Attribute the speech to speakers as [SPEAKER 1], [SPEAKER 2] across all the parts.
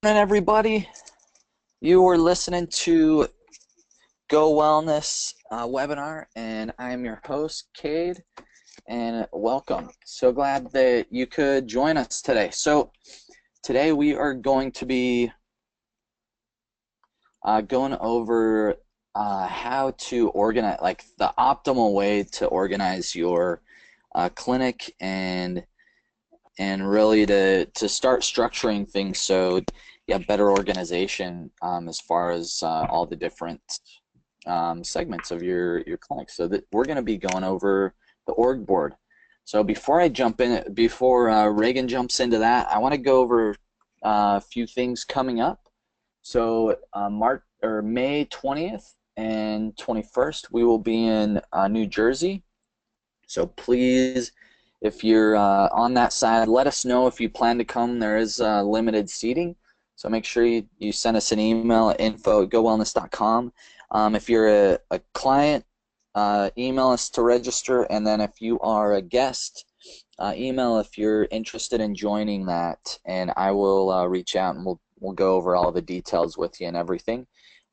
[SPEAKER 1] Morning, everybody. You were listening to Go Wellness webinar, and I am your host, Cade, and welcome. So glad that you could join us today. So today we are going to be going over how to organize, like the optimal way to organize your clinic and really to start structuring things so you have better organization as far as all the different segments of your clinic. So that we're going to be going over the org board. So before I jump in, before Regan jumps into that, I want to go over a few things coming up. So May 20th and 21st, we will be in New Jersey. So please, if you're on that side, let us know if you plan to come. There is limited seating, so make sure you send us an email at info@gowellness.com. If you're a client, email us to register, and then if you are a guest, email if you're interested in joining that, and I will reach out and we'll go over all the details with you and everything.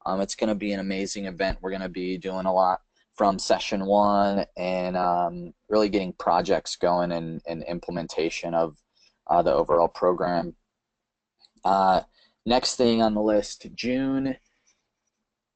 [SPEAKER 1] It's going to be an amazing event. We're going to be doing a lot from session one and really getting projects going and implementation of the overall program. Next thing on the list, June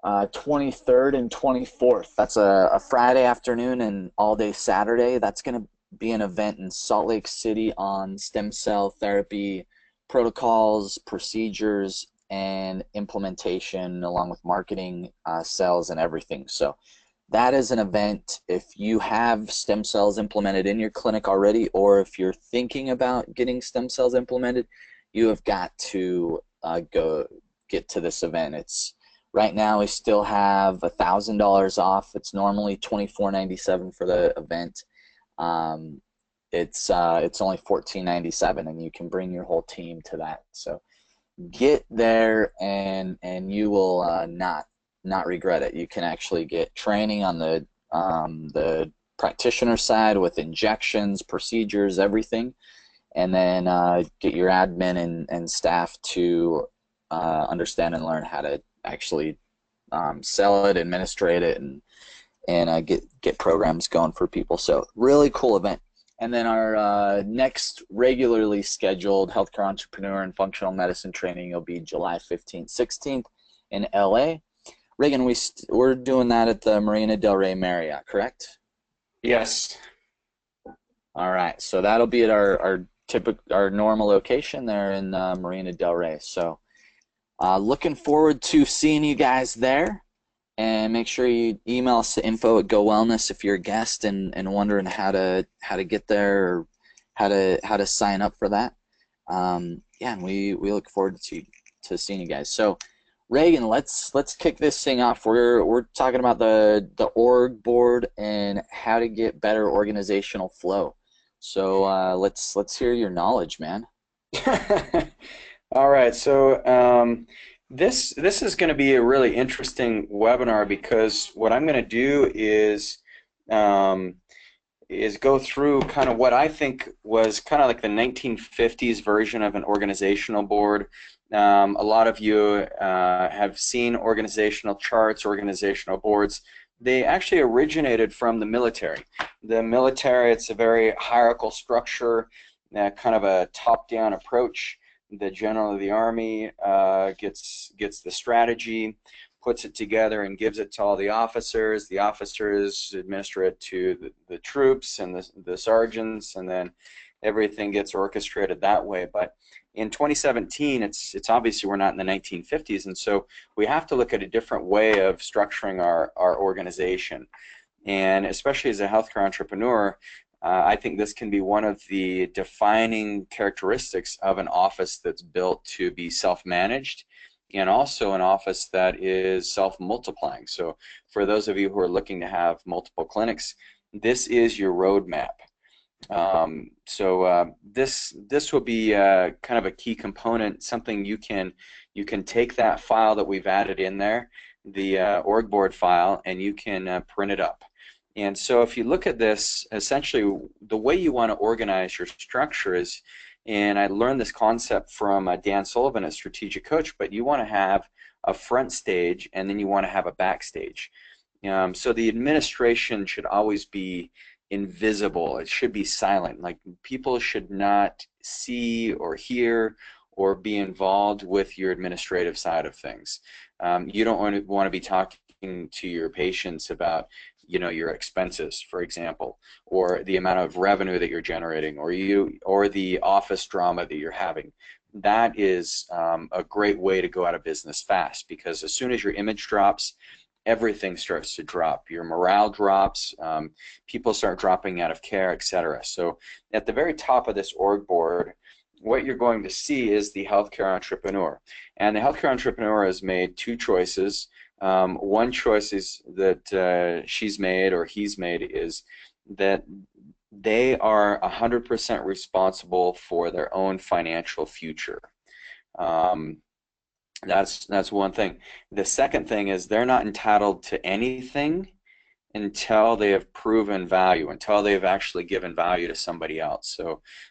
[SPEAKER 1] 23rd and 24th. That's a Friday afternoon and all day Saturday. That's going to be an event in Salt Lake City on stem cell therapy protocols, procedures, and implementation, along with marketing, sales, and everything. So that is an event. If you have stem cells implemented in your clinic already, or if you're thinking about getting stem cells implemented, you have got to go get to this event. It's right now we still have $1,000 off. It's normally $24.97 for the event. It's only $14.97, and you can bring your whole team to that. So get there, and you will not regret it. You can actually get training on the practitioner side with injections, procedures, everything, and then get your admin and staff to understand and learn how to actually sell it, administrate it, and get programs going for people. So really cool event. And then our next regularly scheduled healthcare entrepreneur and functional medicine training will be July 15th, 16th in LA. Regan, we're doing that at the Marina Del Rey Marriott, correct?
[SPEAKER 2] Yes.
[SPEAKER 1] All right, so that'll be at our normal location there in Marina Del Rey. So looking forward to seeing you guys there, and make sure you email us to info@gowellness if you're a guest and wondering how to get there or how to sign up for that. Yeah, and we look forward to seeing you guys. So Regan, let's kick this thing off. We're talking about the org board and how to get better organizational flow. So let's hear your knowledge, man.
[SPEAKER 2] All right. So this is going to be a really interesting webinar because what I'm going to do is go through kind of what I think was kind of like the 1950s version of an organizational board. A lot of you have seen organizational charts, organizational boards. They actually originated from the military. The military, it's a very hierarchical structure, kind of a top-down approach. The general of the army gets the strategy, puts it together and gives it to all the officers. The officers administer it to the troops and the sergeants, and then everything gets orchestrated that way. But in 2017, it's obviously we're not in the 1950s, and so we have to look at a different way of structuring our organization. And especially as a healthcare entrepreneur, I think this can be one of the defining characteristics of an office that's built to be self-managed, and also an office that is self-multiplying. So for those of you who are looking to have multiple clinics, this is your roadmap. This will be kind of a key component, something you can take that file that we've added in there, the org board file, and you can print it up. And so if you look at this, essentially the way you want to organize your structure is And I learned this concept from Dan Sullivan, a strategic coach, but you want to have a front stage and then you want to have a backstage. So the administration should always be invisible. It should be silent. Like people should not see or hear or be involved with your administrative side of things. You don't want to be talking to your patients about, your expenses, for example, or the amount of revenue that you're generating, or the office drama that you're having. That is a great way to go out of business fast, because as soon as your image drops, everything starts to drop. Your morale drops, people start dropping out of care, etc. So at the very top of this org board, what you're going to see is the healthcare entrepreneur. And the healthcare entrepreneur has made two choices. One choice is that she's made or he's made is that they are 100% responsible for their own financial future. That's one thing. The second thing is they're not entitled to anything until they have proven value, until they've actually given value to somebody else.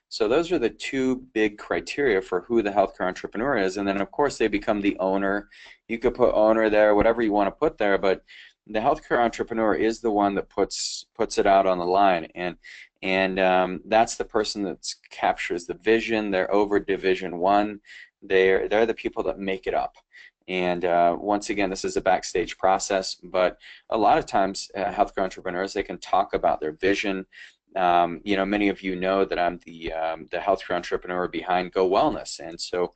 [SPEAKER 2] So those are the two big criteria for who the healthcare entrepreneur is. And then of course they become the owner. You could put owner there, whatever you want to put there, but the healthcare entrepreneur is the one that puts it out on the line. And that's the person that captures the vision. They're over division one. They're the people that make it up. And once again, this is a backstage process, but a lot of times healthcare entrepreneurs, they can talk about their vision. Many of you know that I'm the healthcare entrepreneur behind Go Wellness. And so,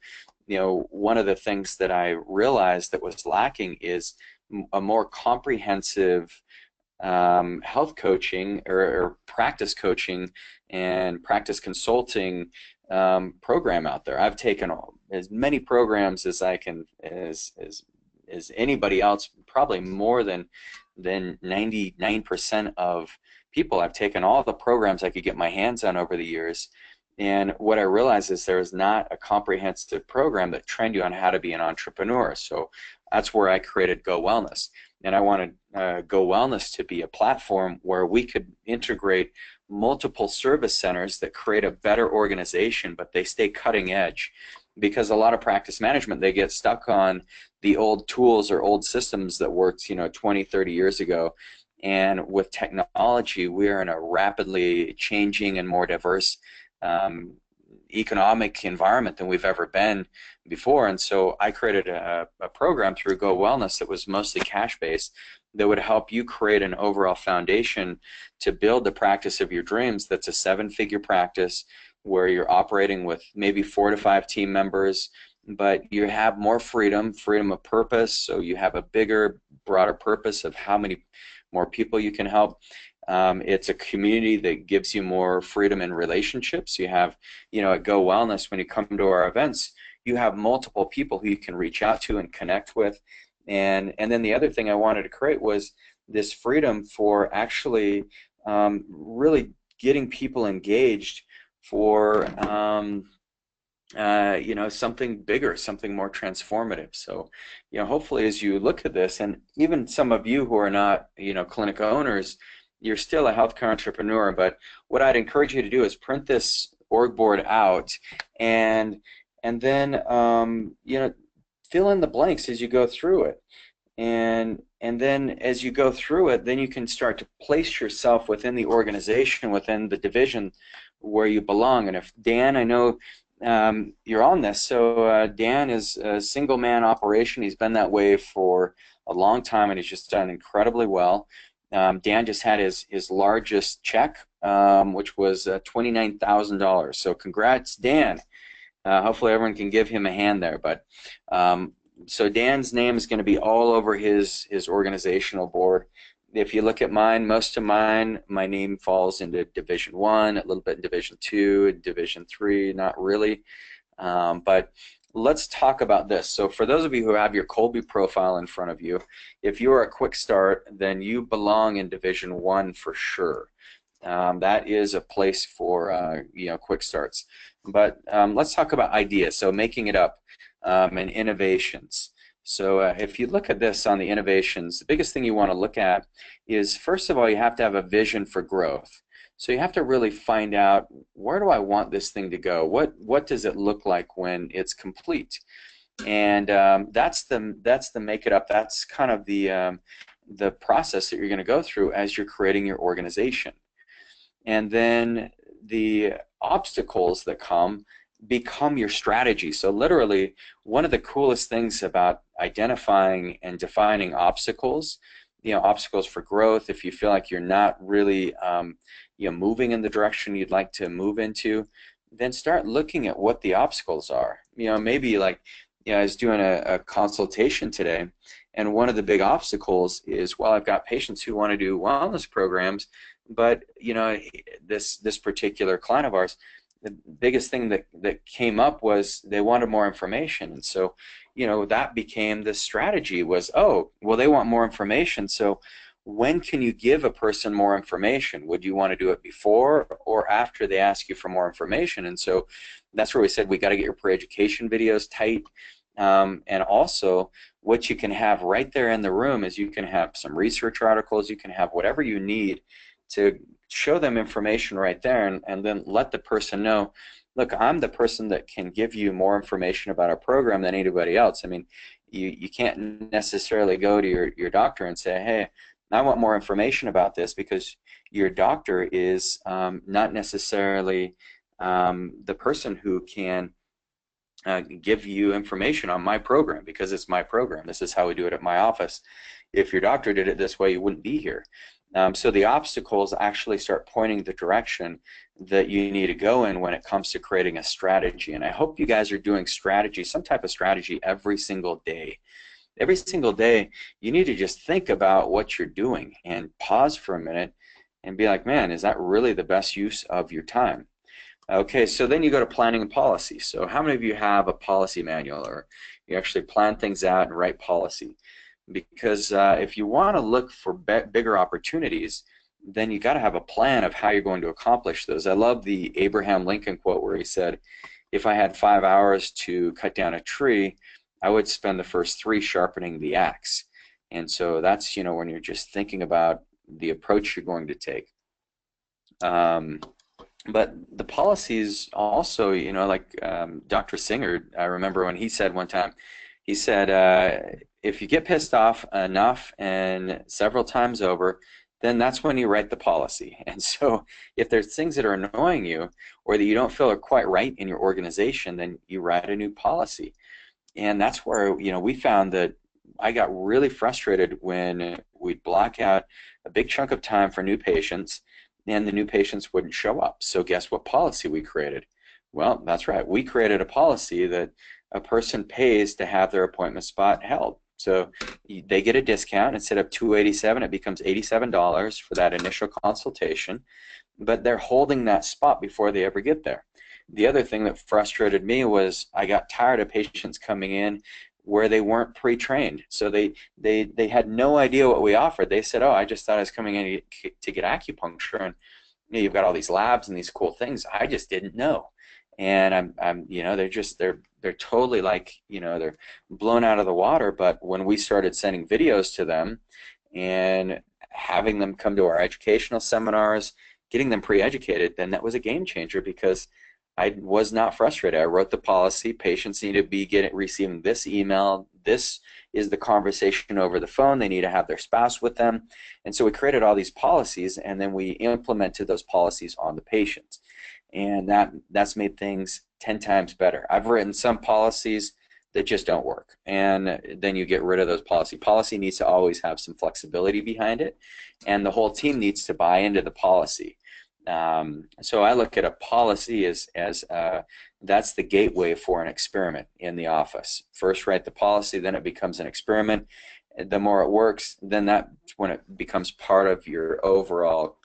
[SPEAKER 2] one of the things that I realized that was lacking is a more comprehensive health coaching or practice coaching and practice consulting program out there. I've taken as many programs as I can, as anybody else, probably more than 99% of people. I've taken all the programs I could get my hands on over the years, and what I realized is there is not a comprehensive program that trained you on how to be an entrepreneur. So that's where I created Go Wellness. And I wanted Go Wellness to be a platform where we could integrate multiple service centers that create a better organization, but they stay cutting edge. Because a lot of practice management, they get stuck on the old tools or old systems that worked 20, 30 years ago. And with technology, we're in a rapidly changing and more diverse economic environment than we've ever been before. And so I created a program through Go Wellness that was mostly cash-based that would help you create an overall foundation to build the practice of your dreams. That's a 7-figure practice where you're operating with maybe 4 to 5 team members, but you have more freedom of purpose, so you have a bigger, broader purpose of how many more people you can help. It's a community that gives you more freedom in relationships. You have, at Go Wellness, when you come to our events, you have multiple people who you can reach out to and connect with. And then the other thing I wanted to create was this freedom for actually really getting people engaged for something bigger, something more transformative. So, hopefully as you look at this, and even some of you who are not, clinic owners, you're still a healthcare entrepreneur, but what I'd encourage you to do is print this org board out and then, fill in the blanks as you go through it. And then as you go through it, then you can start to place yourself within the organization, within the division where you belong. And if Dan, I know you're on this, so Dan is a single man operation. He's been that way for a long time, and he's just done incredibly well. Dan just had his largest check, which was $29,000. So congrats, Dan. Hopefully everyone can give him a hand there. But so Dan's name is going to be all over his organizational board. If you look at mine, most of mine, my name falls into Division 1, a little bit in Division 2, Division 3, not really. But let's talk about this. So for those of you who have your Colby profile in front of you, if you are a quick start, then you belong in Division 1 for sure. That is a place for quick starts. But let's talk about ideas, so making it up, and innovations. So if you look at this on the innovations, the biggest thing you want to look at is, first of all, you have to have a vision for growth. So you have to really find out, where do I want this thing to go? What does it look like when it's complete? And that's the make it up. That's kind of the process that you're going to go through as you're creating your organization. And then the obstacles that come become your strategy. So literally, one of the coolest things about identifying and defining obstacles, obstacles for growth, if you feel like you're not really moving in the direction you'd like to move into, then start looking at what the obstacles are. Maybe like, I was doing a consultation today, and one of the big obstacles is, well, I've got patients who want to do wellness programs, but this particular client of ours, the biggest thing that came up was they wanted more information. And so that became the strategy was, oh, well, they want more information, so when can you give a person more information? Would you want to do it before or after they ask you for more information? And so that's where we said we got to get your pre-education videos tight. And also, what you can have right there in the room is you can have some research articles, you can have whatever you need to show them information right there, and then let the person know, look, I'm the person that can give you more information about our program than anybody else. I mean, you can't necessarily go to your doctor and say, hey, I want more information about this, because your doctor is not necessarily the person who can give you information on my program, because it's my program. This is how we do it at my office. If your doctor did it this way, you wouldn't be here. So the obstacles actually start pointing the direction that you need to go in when it comes to creating a strategy. And I hope you guys are doing strategy, some type of strategy, every single day. Every single day, you need to just think about what you're doing and pause for a minute and be like, man, is that really the best use of your time? Okay, so then you go to planning and policy. So how many of you have a policy manual, or you actually plan things out and write policy? Because if you want to look for bigger opportunities, then you got to have a plan of how you're going to accomplish those. I love the Abraham Lincoln quote where he said, if I had 5 hours to cut down a tree, I would spend the first 3 sharpening the axe. And so that's, when you're just thinking about the approach you're going to take. But the policies also, like Dr. Singer, I remember when he said one time, he said, if you get pissed off enough and several times over, then that's when you write the policy. And so if there's things that are annoying you or that you don't feel are quite right in your organization, then you write a new policy. And that's where, we found that I got really frustrated when we'd block out a big chunk of time for new patients and the new patients wouldn't show up. So guess what policy we created? Well, that's right. We created a policy that a person pays to have their appointment spot held. So they get a discount. Instead of $287, it becomes $87 for that initial consultation. But they're holding that spot before they ever get there. The other thing that frustrated me was I got tired of patients coming in where they weren't pre-trained. So they had no idea what we offered. They said, oh, I just thought I was coming in to get acupuncture, and you've got all these labs and these cool things. I just didn't know. And they're totally like, they're blown out of the water. But when we started sending videos to them and having them come to our educational seminars, getting them pre-educated, then that was a game changer, because I was not frustrated. I wrote the policy. Patients need to be receiving this email. This is the conversation over the phone. They need to have their spouse with them. And so we created all these policies, and then we implemented those policies on the patients. And that's made things 10 times better. I've written some policies that just don't work, and then you get rid of those policies. Policy needs to always have some flexibility behind it, and the whole team needs to buy into the policy. So I look at a policy as that's the gateway for an experiment in the office. First write the policy, then it becomes an experiment. The more it works, then that's when it becomes part of your overall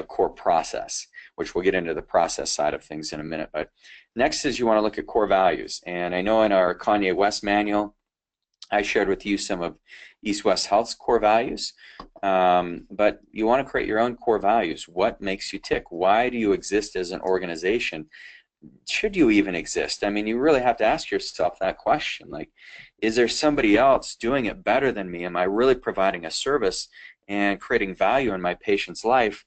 [SPEAKER 2] core process, which we'll get into the process side of things in a minute. But next is you want to look at core values. And I know in our Kanye West manual, I shared with you some of East West Health's core values, but you want to create your own core values. What makes you tick? Why do you exist as an organization? Should you even exist? I mean, you really have to ask yourself that question. Like, is there somebody else doing it better than me? Am I really providing a service and creating value in my patient's life?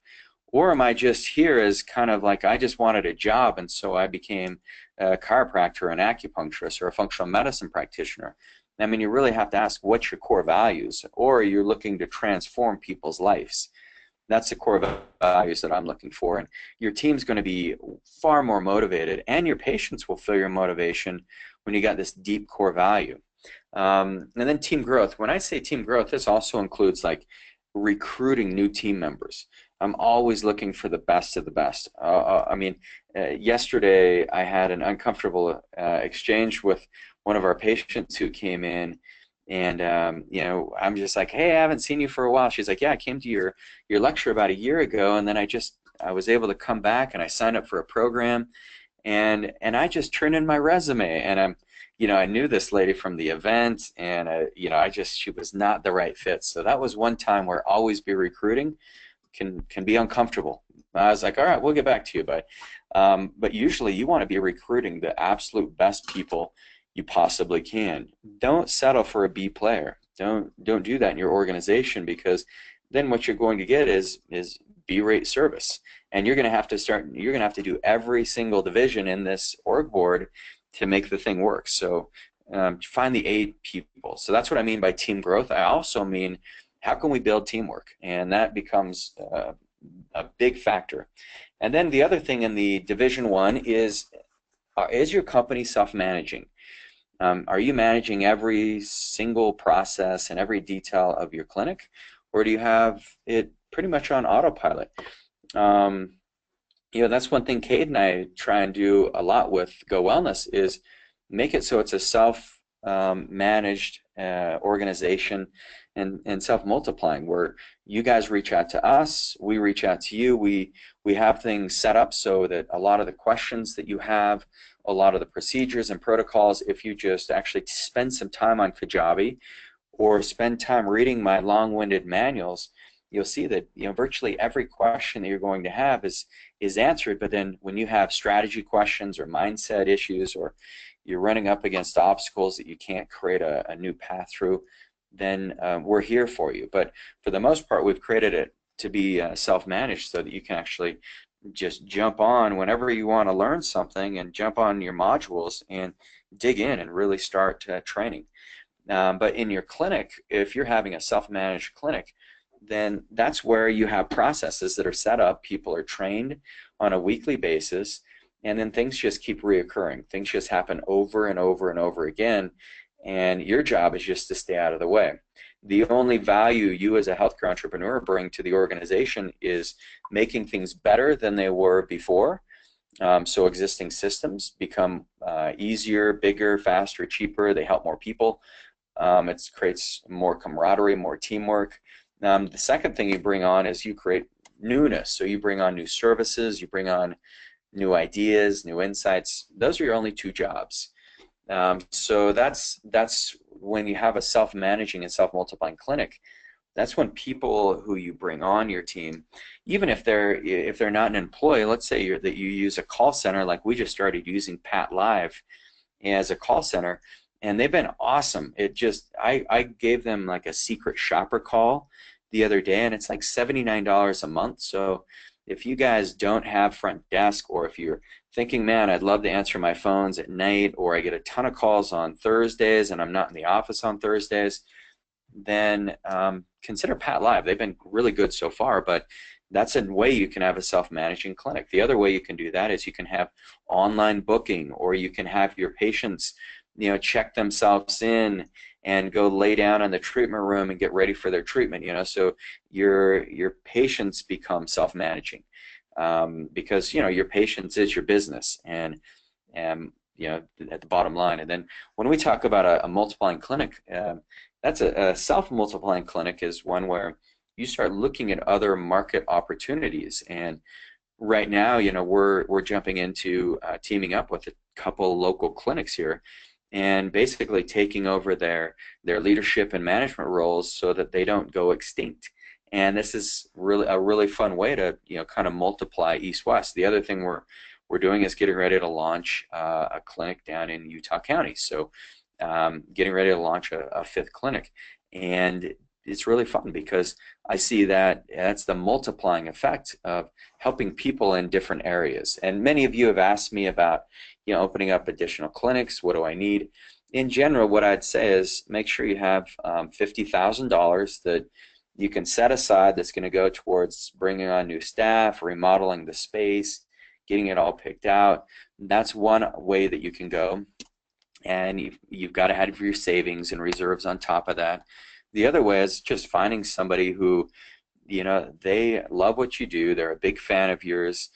[SPEAKER 2] Or am I just here as kind of like I just wanted a job and so I became a chiropractor, an acupuncturist, or a functional medicine practitioner? I mean, you really have to ask what's your core values, or you're looking to transform people's lives. That's the core values that I'm looking for. And your team's going to be far more motivated, and your patients will feel your motivation when you got this deep core value. And then team growth. When I say team growth, this also includes like recruiting new team members. I'm always looking for the best of the best. I mean, yesterday I had an uncomfortable exchange with one of our patients who came in, and you know, I'm just like, hey, I haven't seen you for a while. She's like, yeah, I came to your lecture about a year ago, and then I was able to come back and I signed up for a program, and I just turned in my resume, and you know, I knew this lady from the event, and you know, she was not the right fit. So that was one time where always be recruiting can be uncomfortable. I was like, all right, we'll get back to you, but usually you want to be recruiting the absolute best people you possibly can. Don't settle for a B player. Don't do that in your organization, because then what you're going to get is B-rate service, and you're going to have to do every single division in this org board to make the thing work. So find the A people. So that's what I mean by team growth. I also mean, how can we build teamwork? And that becomes a big factor. And then the other thing in the Division 1 is your company self-managing? Are you managing every single process and every detail of your clinic, or do you have it pretty much on autopilot? You know, that's one thing Kate and I try and do a lot with Go Wellness, is make it so it's a self-managed organization and self-multiplying, where you guys reach out to us, we reach out to you, we have things set up so that a lot of the questions that you have, a lot of the procedures and protocols, if you just actually spend some time on Kajabi or spend time reading my long-winded manuals, you'll see that, you know, virtually every question that you're going to have is answered. But then when you have strategy questions or mindset issues, or you're running up against obstacles that you can't create a new path through, then we're here for you. But for the most part, we've created it to be self-managed, so that you can actually just jump on whenever you want to learn something, and jump on your modules and dig in and really start training. But in your clinic, if you're having a self-managed clinic, then that's where you have processes that are set up, people are trained on a weekly basis, and then things just keep reoccurring. Things just happen over and over and over again, and your job is just to stay out of the way. The only value you as a healthcare entrepreneur bring to the organization is making things better than they were before. So existing systems become easier, bigger, faster, cheaper. They help more people. It creates more camaraderie, more teamwork. The second thing you bring on is you create newness. So you bring on new services, you bring on new ideas, new insights. Those are your only two jobs. So that's when you have a self-managing and self-multiplying clinic. That's when people who you bring on your team, even if they're not an employee, let's say that you use a call center, like we just started using Pat Live as a call center, and they've been awesome. I gave them like a secret shopper call the other day, and it's like $79 a month. So if you guys don't have front desk, or if you're thinking, man, I'd love to answer my phones at night, or I get a ton of calls on Thursdays and I'm not in the office on Thursdays, then consider Pat Live. They've been really good so far, but that's a way you can have a self-managing clinic. The other way you can do that is you can have online booking, or you can have your patients, you know, check themselves in and go lay down in the treatment room and get ready for their treatment. You know, so your patients become self-managing, because, you know, your patients is your business, and you know, at the bottom line. And then when we talk about a multiplying clinic, that's a self-multiplying clinic is one where you start looking at other market opportunities. And right now, you know, we're jumping into teaming up with a couple local clinics here, and basically taking over their leadership and management roles so that they don't go extinct. And this is really a really fun way to, you know, kind of multiply east-west. The other thing we're doing is getting ready to launch a clinic down in Utah County. So getting ready to launch a fifth clinic. And it's really fun because I see that that's the multiplying effect of helping people in different areas. And many of you have asked me about, opening up additional clinics. What do I need? In general, what I'd say is make sure you have $50,000 that you can set aside that's going to go towards bringing on new staff, remodeling the space, getting it all picked out. That's one way that you can go. And you've got to have your savings and reserves on top of that. The other way is just finding somebody who, they love what you do. They're a big fan of yours.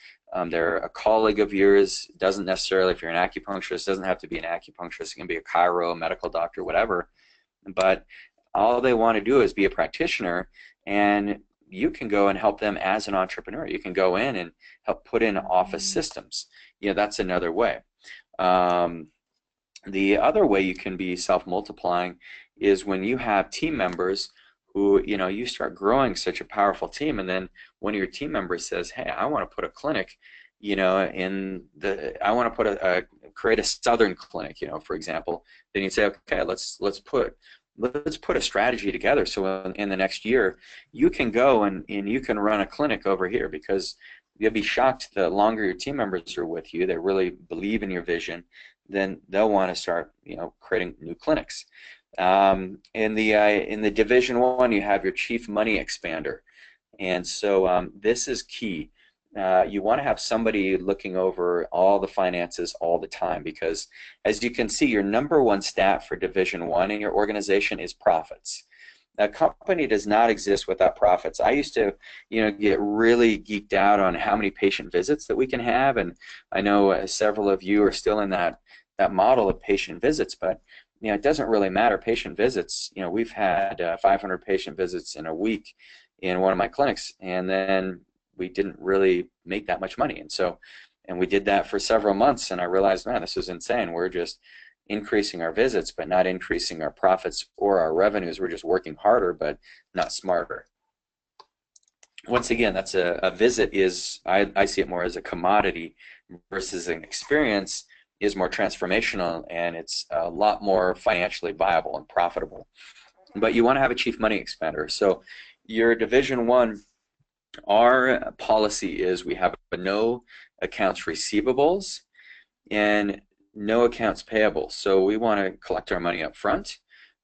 [SPEAKER 2] They're a colleague of yours. Doesn't necessarily, if you're an acupuncturist, doesn't have to be an acupuncturist. It can be a chiro, a medical doctor, whatever. But all they want to do is be a practitioner, and you can go and help them as an entrepreneur. You can go in and help put in office systems. That's another way. The other way you can be self-multiplying is when you have team members who, you start growing such a powerful team, and then one of your team members says, hey, I want to put a clinic, I want to create a southern clinic, for example. Then you say, okay, let's put a strategy together so in the next year you can go and you can run a clinic over here, because you'll be shocked the longer your team members are with you, they really believe in your vision, then they'll want to start creating new clinics. In the Division 1 you have your chief money expander, and so this is key. You want to have somebody looking over all the finances all the time, because as you can see, your number one stat for Division 1 in your organization is profits. A company does not exist without profits. I used to, get really geeked out on how many patient visits that we can have, and I know several of you are still in that model of patient visits, but it doesn't really matter. Patient visits, we've had 500 patient visits in a week in one of my clinics, and then we didn't really make that much money. And we did that for several months, and I realized, man, this is insane. We're just increasing our visits but not increasing our profits or our revenues. We're just working harder but not smarter. Once again, that's a visit is, I see it more as a commodity versus an experience is more transformational, and it's a lot more financially viable and profitable. But you want to have a chief money expander. So your Division 1, our policy is we have no accounts receivables and no accounts payable. So we want to collect our money up front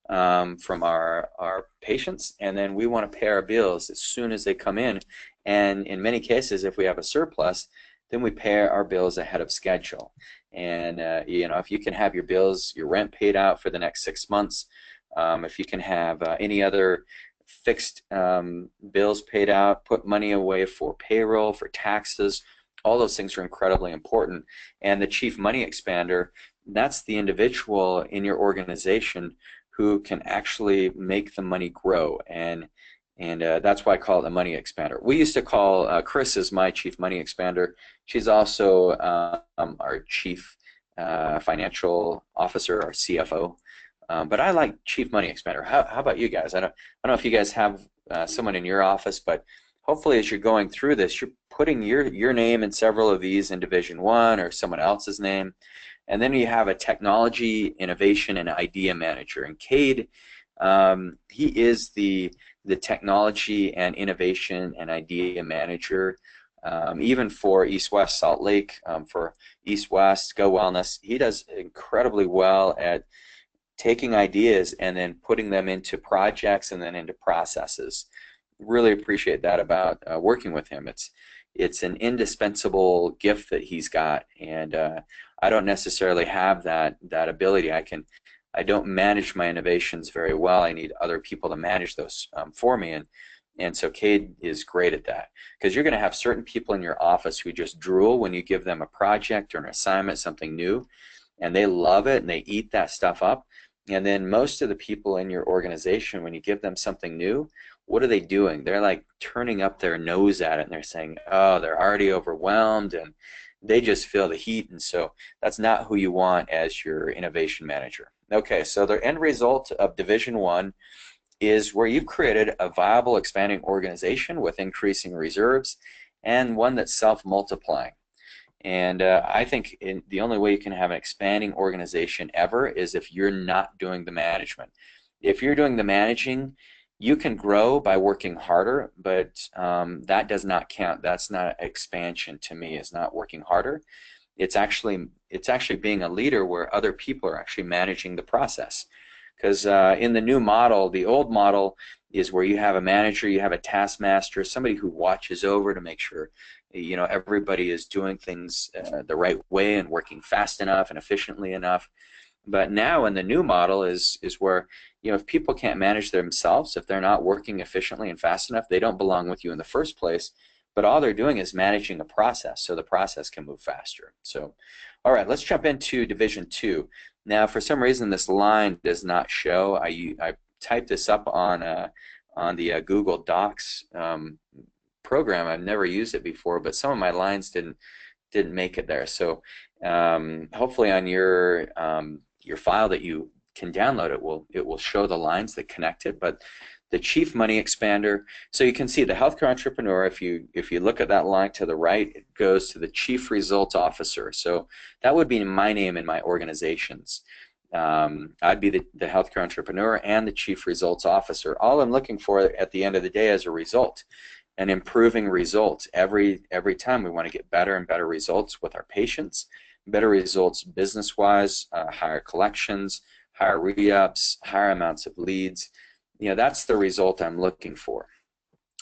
[SPEAKER 2] from our patients, and then we want to pay our bills as soon as they come in. And in many cases, if we have a surplus, then we pay our bills ahead of schedule. And if you can have your bills, your rent paid out for the next 6 months, if you can have any other fixed bills paid out, put money away for payroll, for taxes, all those things are incredibly important. And the chief money expander, that's the individual in your organization who can actually make the money grow, and that's why I call it the money expander. We used to call Chris is my chief money expander. She's also our chief financial officer, our CFO. But I like chief money expander. How about you guys? I don't know if you guys have someone in your office, but hopefully as you're going through this, you're putting your name in several of these in Division 1 or someone else's name. And then you have a technology, innovation, and idea manager. And Cade, he is the technology and innovation and idea manager, even for East West Salt Lake, for East West Go Wellness. He does incredibly well at taking ideas and then putting them into projects and then into processes. Really appreciate that about working with him. It's an indispensable gift that he's got, and I don't necessarily have that ability. I don't manage my innovations very well. I need other people to manage those for me, and so Cade is great at that, because you're going to have certain people in your office who just drool when you give them a project or an assignment, something new, and they love it and they eat that stuff up. And then most of the people in your organization, when you give them something new, what are they doing? They're like turning up their nose at it, and they're saying, oh, they're already overwhelmed, and they just feel the heat. And so that's not who you want as your innovation manager. Okay, so the end result of Division 1 is where you've created a viable, expanding organization with increasing reserves and one that's self-multiplying. And I think the only way you can have an expanding organization ever is if you're not doing the management. If you're doing the managing, You can grow by working harder, but that does not count. That's not expansion to me. It's not working harder. It's actually being a leader where other people are actually managing the process. Because in the new model, the old model is where you have a manager, you have a taskmaster, somebody who watches over to make sure everybody is doing things the right way and working fast enough and efficiently enough. But now in the new model is where if people can't manage themselves, if they're not working efficiently and fast enough, they don't belong with you in the first place. But all they're doing is managing a process, so the process can move faster. So, all right, let's jump into Division 2. Now, for some reason, this line does not show. I typed this up on the Google Docs program. I've never used it before, but some of my lines didn't make it there. So hopefully on your file that you can download, it will show the lines that connect it. But the chief money expander, so you can see the healthcare entrepreneur, if you look at that line to the right, it goes to the chief results officer. So that would be my name in my organizations. I'd be the healthcare entrepreneur and the chief results officer. All I'm looking for at the end of the day is a result, an improving result. Every time we want to get better and better results with our patients, better results business-wise, higher collections, higher re-ups, higher amounts of leads. That's the result I'm looking for.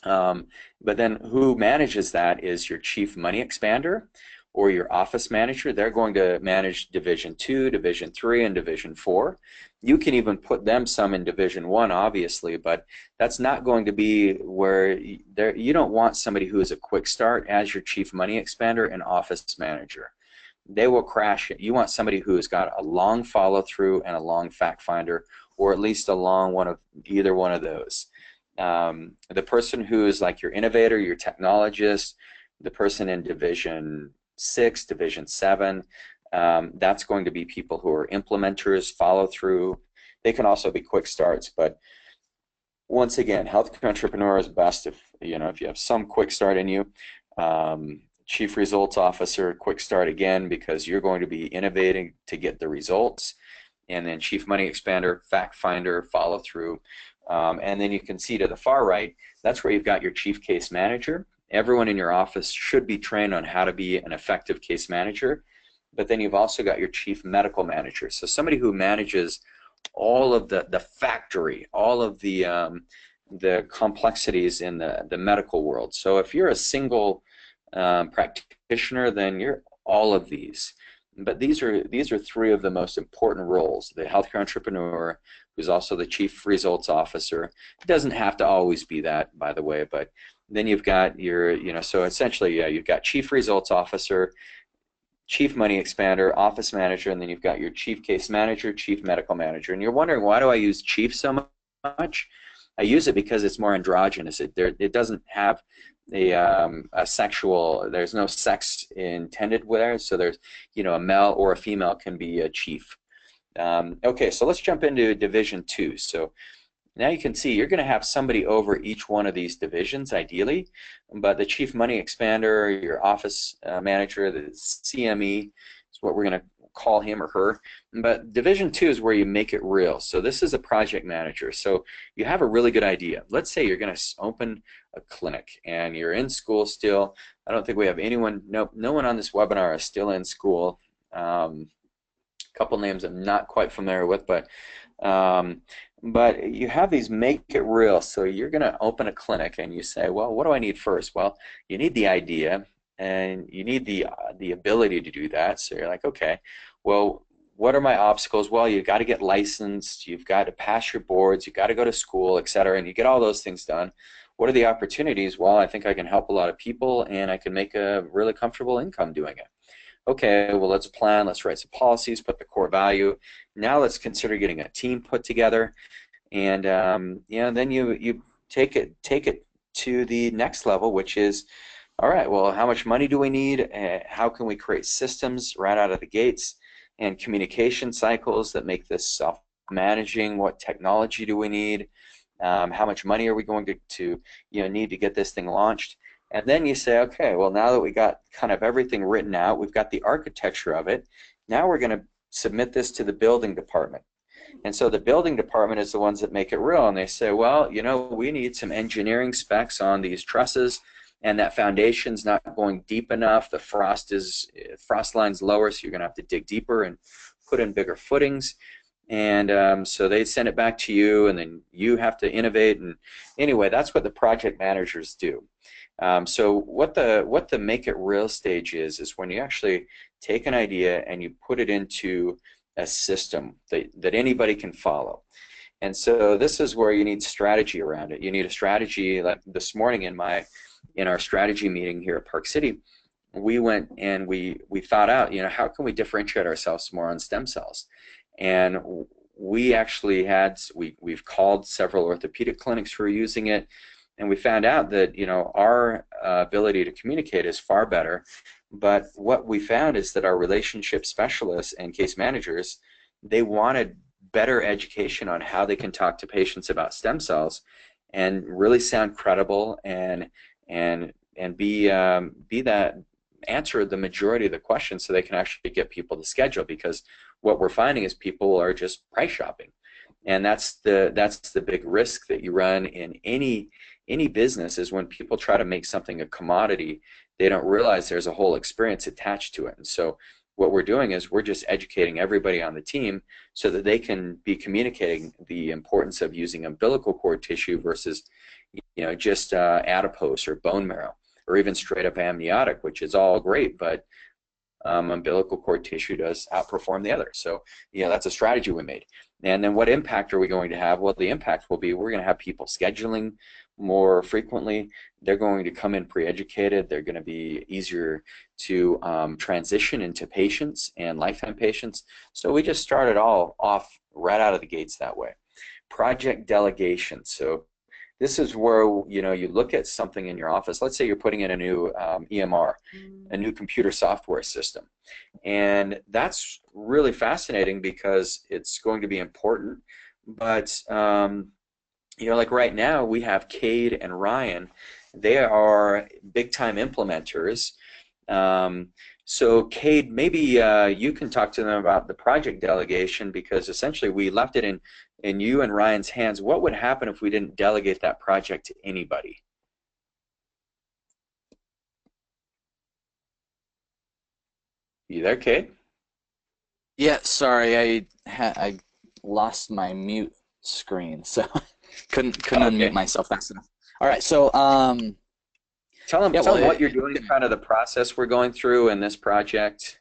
[SPEAKER 2] But then who manages that is your chief money expander or your office manager. They're going to manage Division 2, Division 3, and Division 4. You can even put them some in Division 1, obviously, but that's not going to be where you don't want somebody who is a quick start as your chief money expander and office manager. They will crash it. You want somebody who has got a long follow-through and a long fact finder, or at least a long either one of those. The person who is like your innovator, your technologist, the person in Division 6, Division 7, that's going to be people who are implementers, follow through. They can also be quick starts, but once again, healthcare entrepreneur is best if you have some quick start in you. Chief results officer, quick start again, because you're going to be innovating to get the results. And then chief money expander, fact finder, follow through. And then you can see to the far right, that's where you've got your chief case manager. Everyone in your office should be trained on how to be an effective case manager. But then you've also got your chief medical manager. So somebody who manages all of the factory, all of the complexities in the medical world. So if you're a single practitioner, then you're all of these. But these are three of the most important roles. The healthcare entrepreneur, who's also the chief results officer. It doesn't have to always be that, by the way, but then you've got your, so essentially, you've got chief results officer, chief money expander, office manager, and then you've got your chief case manager, chief medical manager. And you're wondering, why do I use chief so much? I use it because it's more androgynous. It doesn't have a sexual, there's no sex intended there, so there's, a male or a female can be a chief. Okay, so let's jump into Division 2. So now you can see you're going to have somebody over each one of these divisions, ideally, but the chief money expander, your office manager, the CME is what we're going to call him or her. But Division 2 is where you make it real. So this is a project manager. So you have a really good idea. Let's say you're going to open a clinic and you're in school still. I don't think we have anyone, no one on this webinar is still in school. A couple names I'm not quite familiar with, but you have these make it real. So you're going to open a clinic and you say, well, what do I need first? Well, you need the idea and you need the ability to do that. So you're like, okay, well, what are my obstacles? Well, you've got to get licensed, you've got to pass your boards, you've got to go to school, etc., and you get all those things done. What are the opportunities? Well, I think I can help a lot of people and I can make a really comfortable income doing it. Okay, well, let's plan, let's write some policies, put the core value. Now let's consider getting a team put together, and then you take it to the next level, which is, all right, well, how much money do we need? How can we create systems right out of the gates and communication cycles that make this self-managing? What technology do we need? How much money are we going to need to get this thing launched? And then you say, okay, well, now that we got kind of everything written out, we've got the architecture of it, now we're going to submit this to the building department. And so the building department is the ones that make it real, and they say, well, you know, we need some engineering specs on these trusses, and that foundation's not going deep enough. The frost line's lower, so you're going to have to dig deeper and put in bigger footings. And so they send it back to you, and then you have to innovate. And anyway, that's what the project managers do. So what the make it real stage is when you actually take an idea and you put it into a system that anybody can follow. And so this is where you need strategy around it. You need a strategy. Like this morning in our strategy meeting here at Park City, we went and we thought out, you know, how can we differentiate ourselves more on stem cells? And we actually we've called several orthopedic clinics who are using it, and we found out that, you know, our ability to communicate is far better. But what we found is that our relationship specialists and case managers, they wanted better education on how they can talk to patients about stem cells and really sound credible and be that answer the majority of the questions so they can actually get people to schedule, because what we're finding is people are just price shopping, and that's the big risk that you run in any business, is when people try to make something a commodity, they don't realize there's a whole experience attached to it. And so what we're doing is we're just educating everybody on the team so that they can be communicating the importance of using umbilical cord tissue versus, you know, just adipose or bone marrow, or even straight up amniotic, which is all great, but umbilical cord tissue does outperform the other. So, you know, that's a strategy we made. And then what impact are we going to have? Well, the impact will be we're going to have people scheduling more frequently. They're going to come in pre-educated. They're going to be easier to transition into patients and lifetime patients. So we just started all off right out of the gates that way. Project delegation. So this is where, you know, you look at something in your office. Let's say you're putting in a new EMR, a new computer software system. And that's really fascinating because it's going to be important. But, you know, like right now we have Cade and Ryan. They are big-time implementers. So Cade, maybe you can talk to them about the project delegation, because essentially we left it in you and Ryan's hands. What would happen if we didn't delegate that project to anybody? You there, Cade?
[SPEAKER 1] Yeah, sorry, I lost my mute screen, so couldn't unmute
[SPEAKER 2] Okay.
[SPEAKER 1] myself fast enough. All right, so yeah,
[SPEAKER 2] Tell
[SPEAKER 1] well,
[SPEAKER 2] them what you're doing, kind of the process we're going through in this project.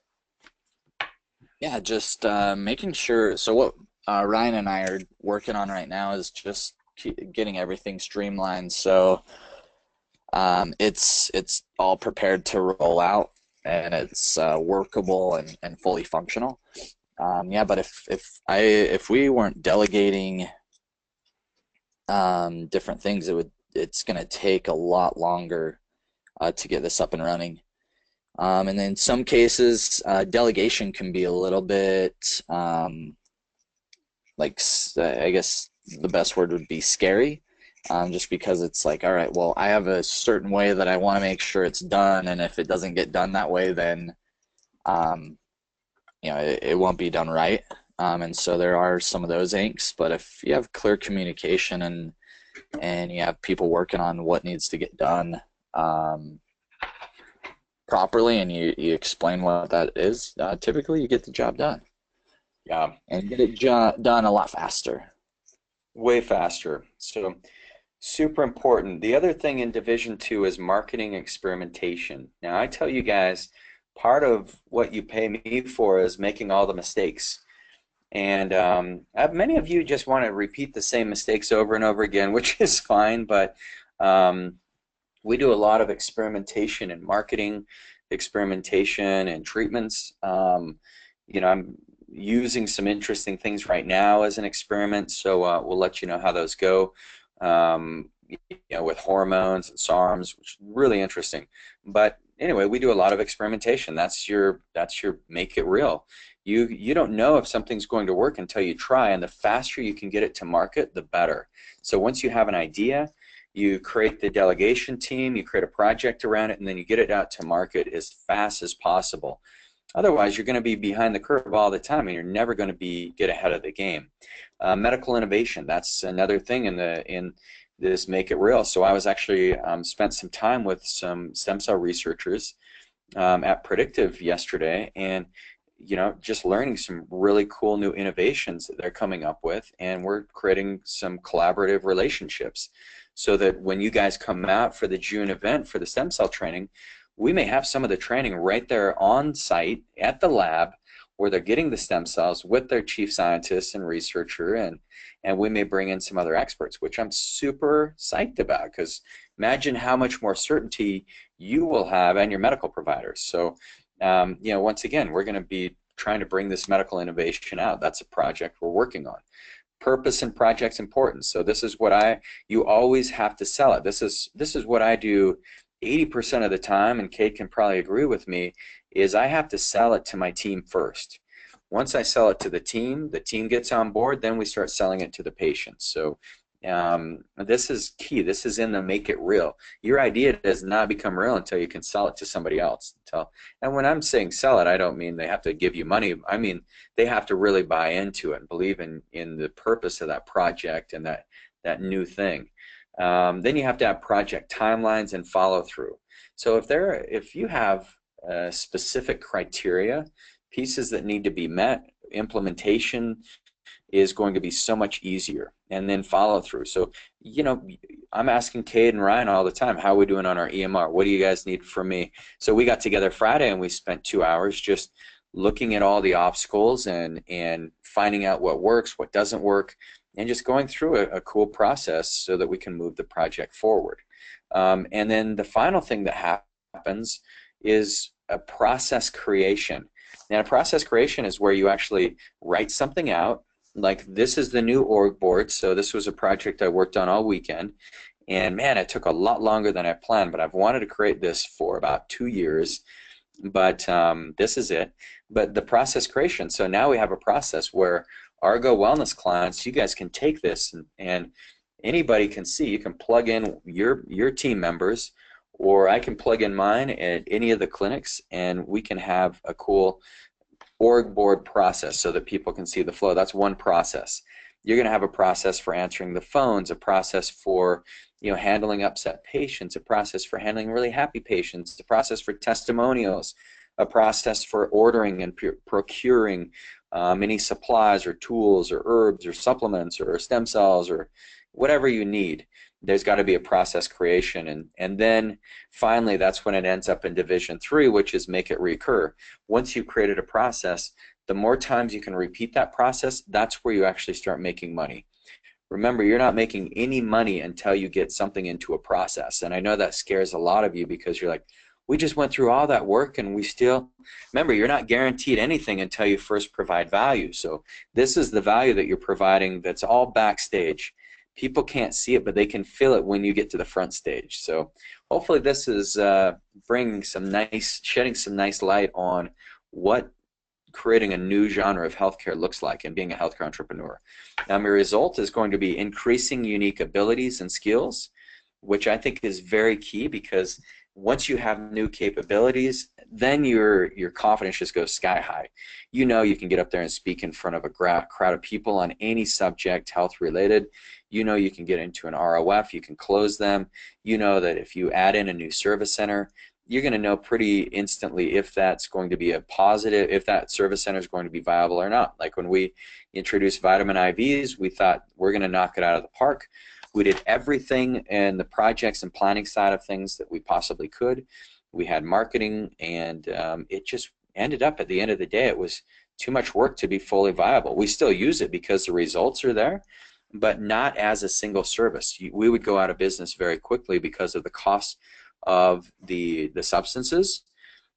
[SPEAKER 1] yeah, just making sure. So what Ryan and I are working on right now is just getting everything streamlined, so it's all prepared to roll out, and it's workable and fully functional. Yeah, but if we weren't delegating different things, it's going to take a lot longer to get this up and running. And then in some cases, delegation can be a little bit like, I guess the best word would be scary, just because it's like, all right, well, I have a certain way that I want to make sure it's done, and if it doesn't get done that way, then you know, it won't be done right. And so there are some of those inks, but if you have clear communication and you have people working on what needs to get done properly, and you explain what that is, typically you get the job done.
[SPEAKER 2] Yeah,
[SPEAKER 1] And get it done a lot faster.
[SPEAKER 2] way faster. So super important. The other thing in Division 2 is marketing experimentation. Now, I tell you guys, part of what you pay me for is making all the mistakes. And many of you just want to repeat the same mistakes over and over again, which is fine, but we do a lot of experimentation in marketing, experimentation and treatments. You know, I'm using some interesting things right now as an experiment, so we'll let you know how those go. You know, with hormones and SARMs, which is really interesting. But anyway, we do a lot of experimentation. That's your make it real. You don't know if something's going to work until you try, and the faster you can get it to market, the better. So once you have an idea, you create the delegation team, you create a project around it, and then you get it out to market as fast as possible. Otherwise, you're going to be behind the curve all the time, and you're never going to get ahead of the game. Medical innovation, that's another thing in this Make It Real. So I was actually spent some time with some stem cell researchers at Predictive yesterday, and just learning some really cool new innovations that they're coming up with, and we're creating some collaborative relationships so that when you guys come out for the June event for the stem cell training, we may have some of the training right there on site at the lab where they're getting the stem cells with their chief scientist and researcher, and we may bring in some other experts, which I'm super psyched about, because imagine how much more certainty you will have and your medical providers. So once again, we're going to be trying to bring this medical innovation out. That's a project we're working on. Purpose and project's important. So this is what you always have to sell it. This is what I do 80% of the time, and Kate can probably agree with me, is I have to sell it to my team first. Once I sell it to the team gets on board, then we start selling it to the patients. So this is key. This is in the Make It Real. Your idea does not become real until you can sell it to somebody else. And when I'm saying sell it, I don't mean they have to give you money. I mean they have to really buy into it and believe in the purpose of that project and that new thing. Then you have to have project timelines and follow through. So if you have specific criteria, pieces that need to be met, implementation is going to be so much easier, and then follow through. So, I'm asking Kate and Ryan all the time, how are we doing on our EMR? What do you guys need from me? So we got together Friday and we spent 2 hours just looking at all the obstacles and finding out what works, what doesn't work, and just going through a cool process so that we can move the project forward. And then the final thing that happens is a process creation. Now, process creation is where you actually write something out. Like, this is the new org board. So this was a project I worked on all weekend. And man, it took a lot longer than I planned, but I've wanted to create this for about 2 years. But this is it. But the process creation, so now we have a process where Argo Wellness clients, you guys can take this and anybody can see. You can plug in your team members, or I can plug in mine at any of the clinics, and we can have a cool org board process so that people can see the flow. That's one process. You're going to have a process for answering the phones, a process for handling upset patients, a process for handling really happy patients, a process for testimonials, a process for ordering and procuring any supplies or tools or herbs or supplements or stem cells or whatever you need. There's got to be a process creation, and then finally that's when it ends up in division 3, which is make it recur. Once you've created a process, the more times you can repeat that process, that's where you actually start making money. Remember, you're not making any money until you get something into a process, and I know that scares a lot of you because you're like, we just went through all that work and we still, remember, you're not guaranteed anything until you first provide value. So this is the value that you're providing that's all backstage. People can't see it, but they can feel it when you get to the front stage. So hopefully this is shedding some nice light on what creating a new genre of healthcare looks like and being a healthcare entrepreneur. Now, my result is going to be increasing unique abilities and skills, which I think is very key, because once you have new capabilities, then your confidence just goes sky high. You can get up there and speak in front of a crowd of people on any subject health related. You can get into an ROF, you can close them. That if you add in a new service center, you're going to know pretty instantly if that's going to be a positive, if that service center is going to be viable or not. Like when we introduced vitamin IVs, we thought we're going to knock it out of the park. We did everything in the projects and planning side of things that we possibly could. We had marketing, and it just ended up at the end of the day, it was too much work to be fully viable. We still use it because the results are there, but not as a single service. We would go out of business very quickly because of the cost of the substances,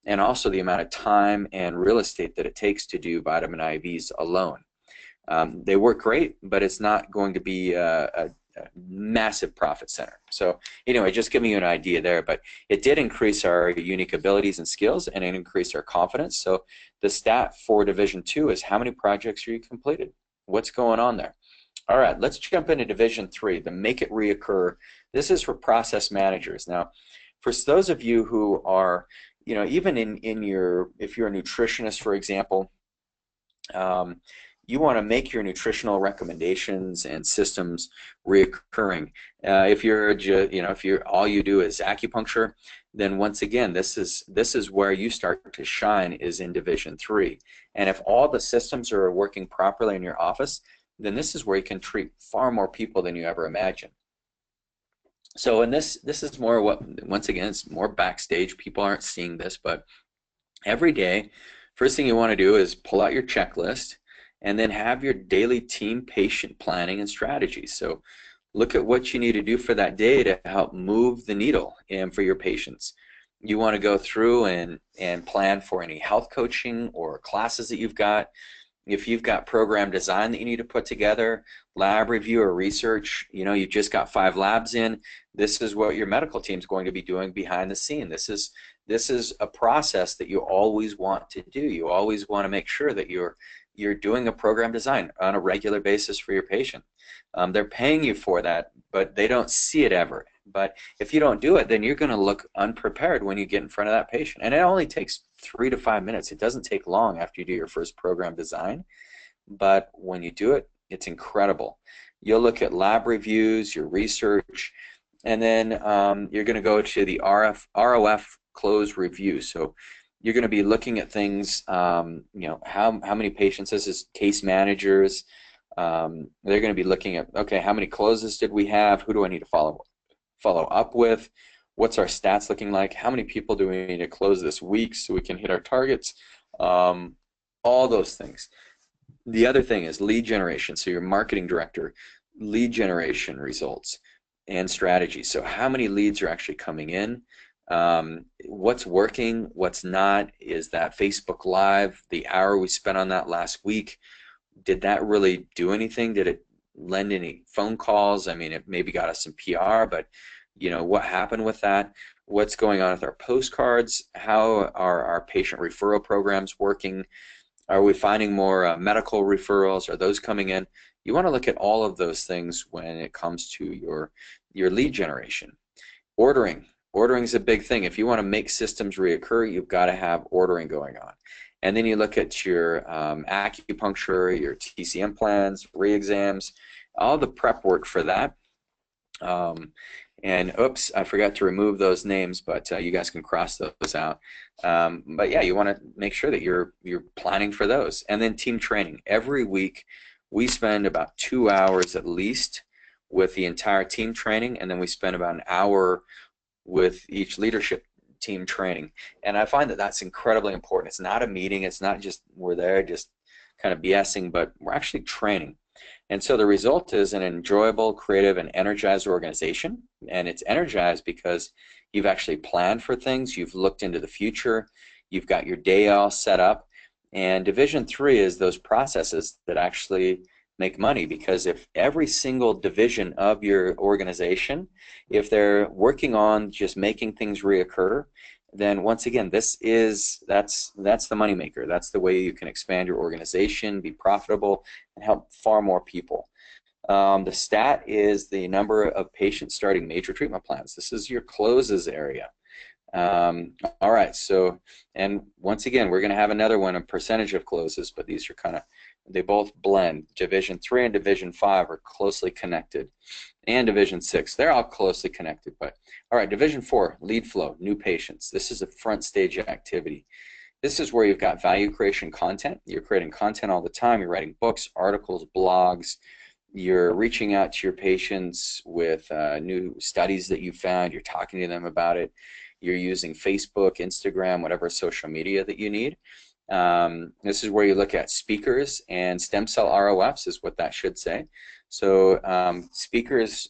[SPEAKER 2] and also the amount of time and real estate that it takes to do vitamin IVs alone. They work great, but it's not going to be a massive profit center. So anyway, just giving you an idea there, but it did increase our unique abilities and skills, and it increased our confidence. So the stat for Division 2 is how many projects are you completed? What's going on there? All right, let's jump into Division 3, the make it reoccur. This is for process managers. Now, for those of you who are even in your, if you're a nutritionist, for example, um, you want to make your nutritional recommendations and systems reoccurring. If you're if you're all you do is acupuncture, then once again, this is where you start to shine, is in Division 3. And if all the systems are working properly in your office, then this is where you can treat far more people than you ever imagined. So, and this is more what, once again, it's more backstage. People aren't seeing this, but every day, first thing you want to do is pull out your checklist and then have your daily team patient planning and strategies. So look at what you need to do for that day to help move the needle and for your patients. You want to go through and plan for any health coaching or classes that you've got. If you've got program design that you need to put together, lab review or research, you've just got 5 labs in, this is what your medical team is going to be doing behind the scene. This is a process that you always want to do. You always want to make sure that you're doing a program design on a regular basis for your patient. They're paying you for that, but they don't see it ever. But if you don't do it, then you're going to look unprepared when you get in front of that patient. And it only takes 3 to 5 minutes. It doesn't take long after you do your first program design. But when you do it, it's incredible. You'll look at lab reviews, your research, and then you're going to go to the ROF close review. So you're going to be looking at things, how many patients, this is case managers. They're going to be looking at, okay, how many closes did we have? Who do I need to follow up with? What's our stats looking like? How many people do we need to close this week so we can hit our targets? All those things. The other thing is lead generation. So your marketing director, lead generation results and strategy. So how many leads are actually coming in? What's working, what's not? Is that Facebook Live, the hour we spent on that last week, did that really do anything? Did it lend any phone calls? I mean, it maybe got us some PR, but what happened with that? What's going on with our postcards? How are our patient referral programs working? Are we finding more medical referrals? Are those coming in? You want to look at all of those things when it comes to your lead generation. Ordering. Ordering is a big thing. If you want to make systems reoccur, you've got to have ordering going on. And then you look at your acupuncture, your TCM plans, re-exams, all the prep work for that. And oops, I forgot to remove those names, but you guys can cross those out. But yeah, you want to make sure that you're planning for those. And then team training. Every week we spend about 2 hours at least with the entire team training, and then we spend about an hour with each leadership team training. And I find that that's incredibly important. It's not a meeting. It's not just we're there just kind of BSing, but we're actually training. And so the result is an enjoyable, creative, and energized organization. And it's energized because you've actually planned for things, you've looked into the future, you've got your day all set up. And Division 3 is those processes that actually make money, because if every single division of your organization, if they're working on just making things reoccur, then once again, that's the moneymaker. That's the way you can expand your organization, be profitable, and help far more people. The stat is the number of patients starting major treatment plans. This is your closes area. All right, so, and once again, we're going to have another one, a percentage of closes, but these are kind of, they both blend. Division 3 and Division 5 are closely connected, and Division 6, they're all closely connected. But all right, Division 4, lead flow, new patients. This is a front stage activity. This is where you've got value creation content. You're creating content all the time. You're writing books, articles, blogs. You're reaching out to your patients with new studies that you found. You're talking to them about it. You're using Facebook, Instagram, whatever social media that you need. This is where you look at speakers, and stem cell ROFs is what that should say. So speakers,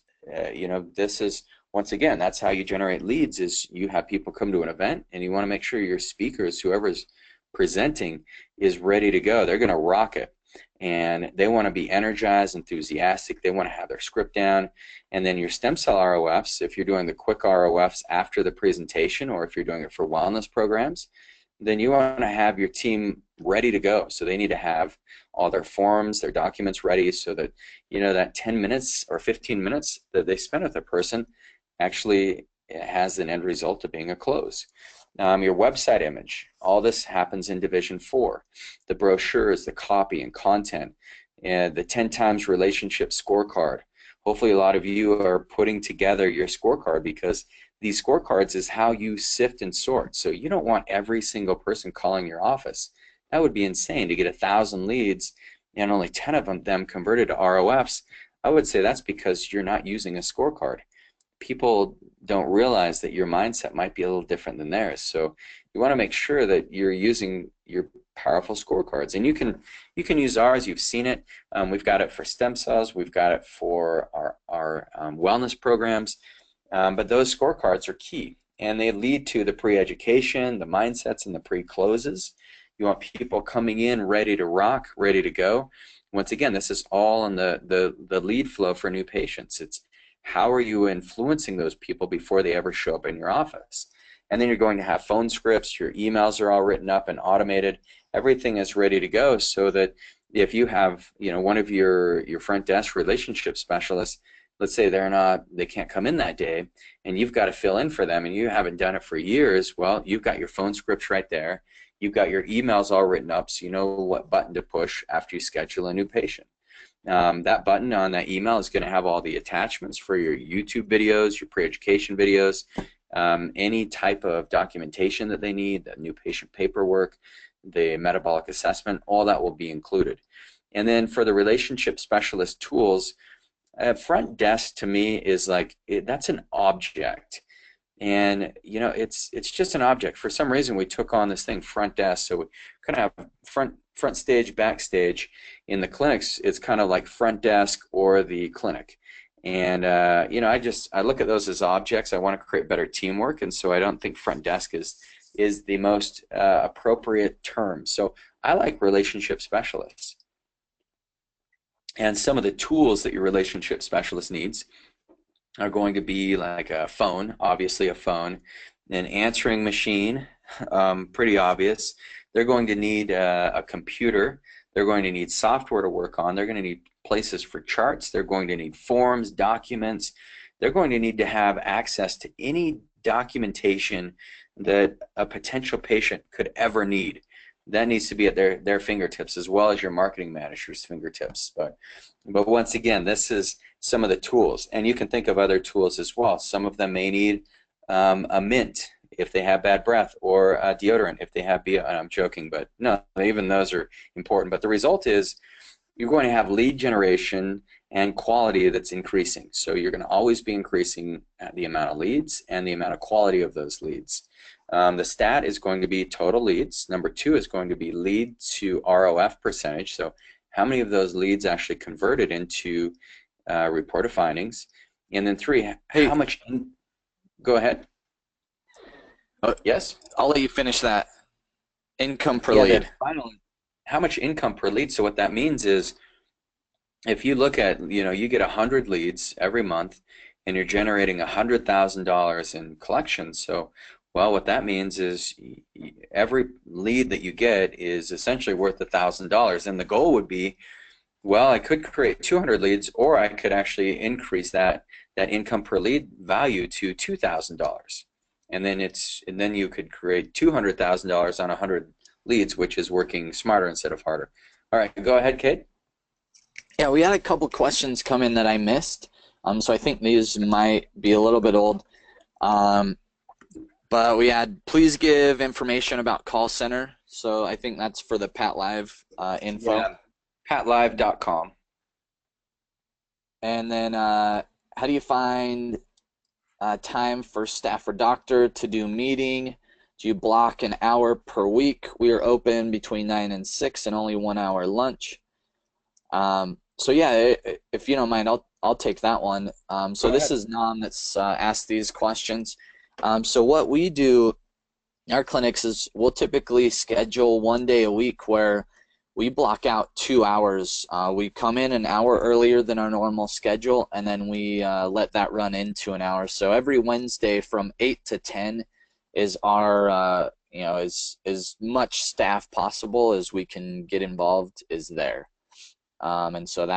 [SPEAKER 2] this is, once again, that's how you generate leads, is you have people come to an event and you want to make sure your speakers, whoever's presenting, is ready to go. They're going to rock it. And they want to be energized, enthusiastic. They want to have their script down. And then your stem cell ROFs, if you're doing the quick ROFs after the presentation, or if you're doing it for wellness programs, then you want to have your team ready to go. So they need to have all their forms, their documents ready, so that that 10 minutes or 15 minutes that they spend with a person actually has an end result of being a close. your website image. All this happens in Division 4. The brochures, the copy and content, and the 10 times relationship scorecard. Hopefully a lot of you are putting together your scorecard, because these scorecards is how you sift and sort. So you don't want every single person calling your office. That would be insane to get 1,000 leads and only 10 of them converted to ROFs. I would say that's because you're not using a scorecard. People don't realize that your mindset might be a little different than theirs. So you want to make sure that you're using your powerful scorecards, and you can use ours. You've seen it. We've got it for stem cells. We've got it for our wellness programs. But those scorecards are key, and they lead to the pre-education, the mindsets, and the pre-closes. You want people coming in ready to rock, ready to go. Once again, this is all in the lead flow for new patients. It's how are you influencing those people before they ever show up in your office? And then you're going to have phone scripts, your emails are all written up and automated. Everything is ready to go, so that if you have, one of your front desk relationship specialists, let's say they can't come in that day, and you've got to fill in for them, and you haven't done it for years, well, you've got your phone scripts right there. You've got your emails all written up, so you know what button to push after you schedule a new patient. That button on that email is going to have all the attachments for your YouTube videos, your pre-education videos, any type of documentation that they need, the new patient paperwork, the metabolic assessment, all that will be included. And then for the relationship specialist tools, front desk to me is like, that's an object. And it's just an object. For some reason we took on this thing, front desk, so we kind of have front stage, backstage. In the clinics, it's kind of like front desk or the clinic. And I look at those as objects. I want to create better teamwork, and so I don't think front desk is the most appropriate term. So I like relationship specialists. And some of the tools that your relationship specialist needs are going to be like a phone, obviously a phone, an answering machine, pretty obvious. They're going to need a computer. They're going to need software to work on. They're going to need places for charts. They're going to need forms, documents. They're going to need to have access to any documentation that a potential patient could ever need. That needs to be at their fingertips, as well as your marketing manager's fingertips. But once again, this is some of the tools, and you can think of other tools as well. Some of them may need a mint if they have bad breath, or a deodorant if they have BO. And I'm joking, but no, even those are important. But the result is you're going to have lead generation and quality that's increasing. So you're going to always be increasing the amount of leads and the amount of quality of those leads. The stat is going to be total leads. Number 2 is going to be lead to ROF percentage. So how many of those leads actually converted into reported findings? And then 3, how much? Go ahead. Yes?
[SPEAKER 1] I'll let you finish that. Income per
[SPEAKER 2] Yeah,
[SPEAKER 1] lead.
[SPEAKER 2] Finally, how much income per lead? So what that means is, if you look at, you get 100 leads every month, and you're generating $100,000 in collections. So, well, what that means is every lead that you get is essentially worth $1,000, and the goal would be, well, I could create 200 leads, or I could actually increase that income per lead value to $2,000, and then you could create $200,000 on 100 leads, which is working smarter instead of harder. All right, go ahead, Kate.
[SPEAKER 1] Yeah, we had a couple questions come in that I missed, so I think these might be a little bit old. But we had, please give information about call center. So I think that's for the Pat Live info.
[SPEAKER 2] Yeah, patlive.com.
[SPEAKER 1] And then how do you find time for staff or doctor to do meeting? Do you block an hour per week? We are open between 9 and 6 and only 1 hour lunch. So yeah, if you don't mind, I'll take that one. So this is Nam that's asked these questions. So what we do in our clinics is we'll typically schedule 1 day a week where we block out 2 hours. We come in an hour earlier than our normal schedule, and then we let that run into an hour. So every Wednesday from 8 to 10 is our, as much staff possible as we can get involved is there. And so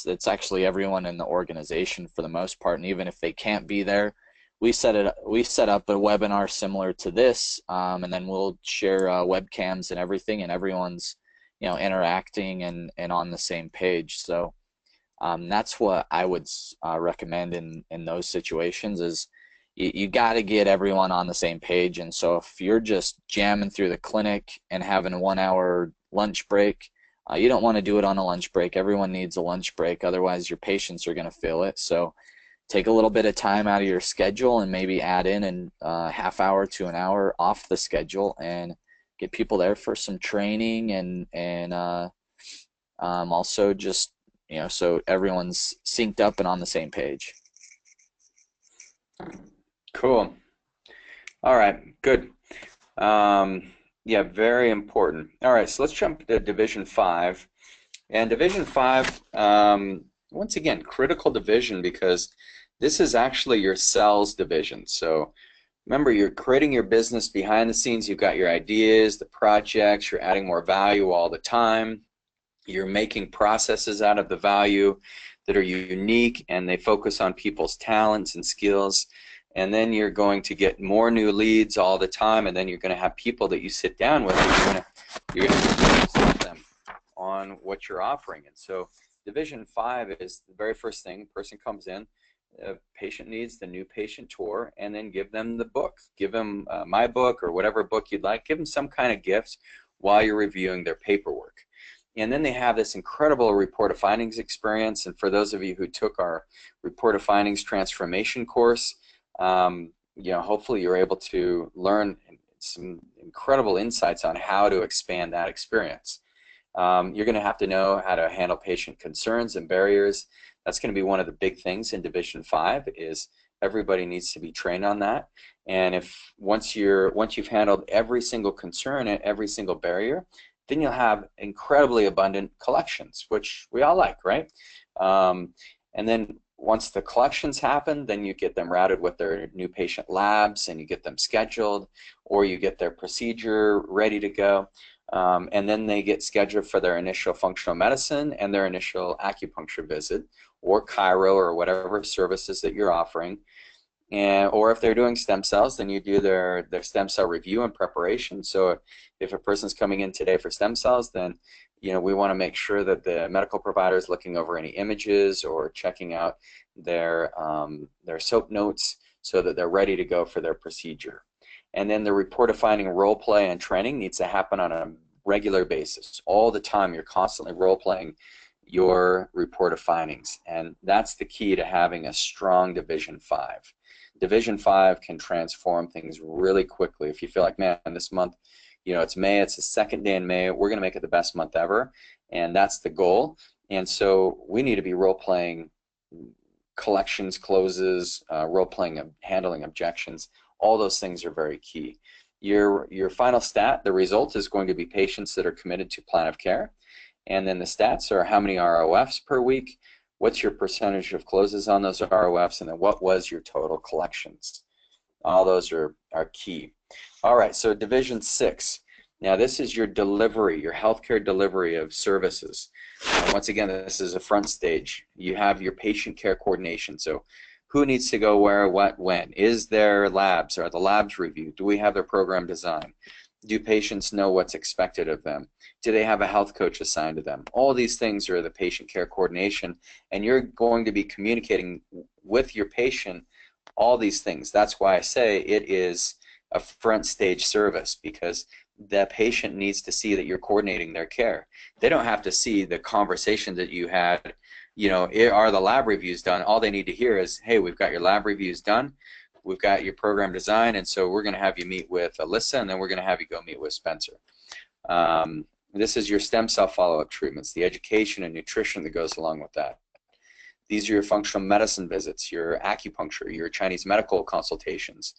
[SPEAKER 1] it's actually everyone in the organization for the most part, and even if they can't be there, we set up a webinar similar to this, and then we'll share webcams and everything, and everyone's interacting and on the same page. So that's what I would recommend in those situations is you got to get everyone on the same page. And so if you're just jamming through the clinic and having a 1 hour lunch break, you don't want to do it on a lunch break. Everyone needs a lunch break, otherwise your patients are going to feel it. So take a little bit of time out of your schedule and maybe add in a half hour to an hour off the schedule and get people there for some training and also just so everyone's synced up and on the same page.
[SPEAKER 2] Cool. All right, good. Yeah, very important. All right, so let's jump to Division 5. And Division 5, once again, critical division because this is actually your sales division. So remember, you're creating your business behind the scenes. You've got your ideas, the projects, you're adding more value all the time. You're making processes out of the value that are unique and they focus on people's talents and skills. And then you're going to get more new leads all the time, and then you're going to have people that you sit down with and you're going to sell them on what you're offering. And so Division 5 is the very first thing. The person comes in, patient needs the new patient tour, and then give them the book. Give them my book or whatever book you'd like. Give them some kind of gift while you're reviewing their paperwork. And then they have this incredible report of findings experience. And for those of you who took our report of findings transformation course, hopefully you're able to learn some incredible insights on how to expand that experience. You're going to have to know how to handle patient concerns and barriers. That's going to be one of the big things in Division 5 is everybody needs to be trained on that. And once you've handled every single concern and every single barrier, then you'll have incredibly abundant collections, which we all like, right? And then once the collections happen, then you get them routed with their new patient labs and you get them scheduled, or you get their procedure ready to go. And then they get scheduled for their initial functional medicine and their initial acupuncture visit, or chiro, or whatever services that you're offering. Or if they're doing stem cells, then you do their stem cell review and preparation. So if a person's coming in today for stem cells, then we want to make sure that the medical provider is looking over any images or checking out their SOAP notes so that they're ready to go for their procedure. And then the report of finding role play and training needs to happen on a regular basis. All the time you're constantly role playing your report of findings. And that's the key to having a strong Division 5. Division 5 can transform things really quickly. If you feel like, man, this month, it's May, it's the second day in May, we're going to make it the best month ever, and that's the goal. And so we need to be role-playing collections, closes, role-playing handling objections. All those things are very key. Your final stat, the result is going to be patients that are committed to plan of care, and then the stats are how many ROFs per week, what's your percentage of closes on those ROFs, and then what was your total collections. All those are key. All right, so Division 6. Now this is your delivery, your healthcare delivery of services. Once again, this is a front stage. You have your patient care coordination. So who needs to go where, what, when? Is there labs? Are the labs reviewed? Do we have their program design? Do patients know what's expected of them? Do they have a health coach assigned to them? All these things are the patient care coordination, and you're going to be communicating with your patient all these things. That's why I say it is a front stage service, because the patient needs to see that you're coordinating their care. They don't have to see the conversation that you had, are the lab reviews done? All they need to hear is, hey, we've got your lab reviews done, we've got your program design, and so we're going to have you meet with Alyssa, and then we're going to have you go meet with Spencer. This is your stem cell follow-up treatments, the education and nutrition that goes along with that. These are your functional medicine visits, your acupuncture, your Chinese medical consultations,